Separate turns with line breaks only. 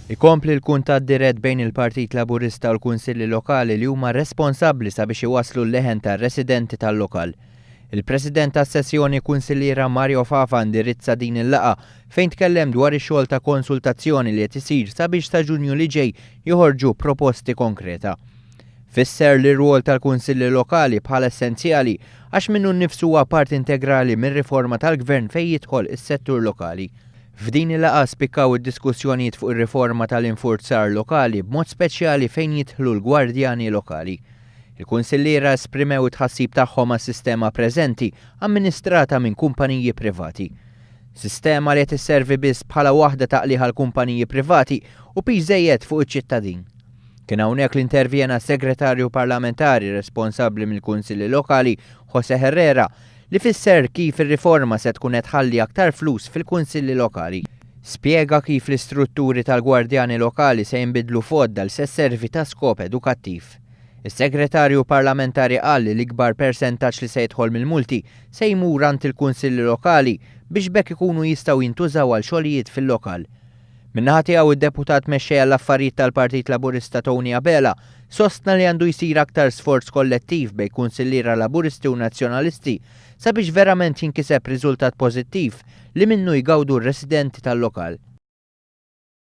Ikompli l-kuntatt dirett bejn il-Partit Laburista u l-Kunsilli Lokali li huma responsabbli sabiex iwasslu l-leħen tar-residenti tal-lokal. Il-President tas-sessjoni Kunsilliera Mario Fafa indirizza din il-laqa fejn tkellem dwar ix-xogħol ta' konsultazzjoni li qed isir sabiex ta' Ġunju li ġej joħorġu proposti konkreta. Fisser li r-rwol tal-Kunsilli Lokali bħala essenzjali għax minnu nnifsu huwa part integrali mir-riforma tal-Gvern fejn jidħol is-settur lokali. F'din il-laqa spikkaw id-diskussjonijiet fuq ir-riforma tal-infurzar lokali b'mod speċjali fejn jidħlu l-gwardjani lokali. Il-Kunsilliera esprimew tħassib tagħhom għas-sistema preżenti amministrata minn kumpaniji privati. Sistema li qed isservi biss bħala waħda taqliħ għal kumpaniji privati u biżejjed fuq iċ-ċittadin. Kien hawnhekk l-intervjena segretarju parlamentari responsabbli mill-Kunsilli Lokali, Jose Herrera, li fisser kif ir-riforma se tkun qed tħalli aktar flus fil-kunsilli lokali. Spjega kif l-istrutturi tal-gwardjani lokali se jinbidlu f'għodda li se sservi ta' skop edukattiv. Is-segretarju parlamentari qal li l-ikbar persentaġġ li se jidħol mill-multi se jmur ant il-kunsilli lokali biex bekk ikunu jistgħu jintużaw għal xogħlijiet fil-lokal. Min-naħa tiegħu id-deputat mexxej għall-affarijiet tal-Partit Laburista Tony Abela sostna li għandu jsir aktar sforz kollettiv bejn kunsilliera Laburisti u Nazzjonalisti sabiex verament jinkiseb riżultat pożittiv li minnu jgawdu r-residenti tal-lokal.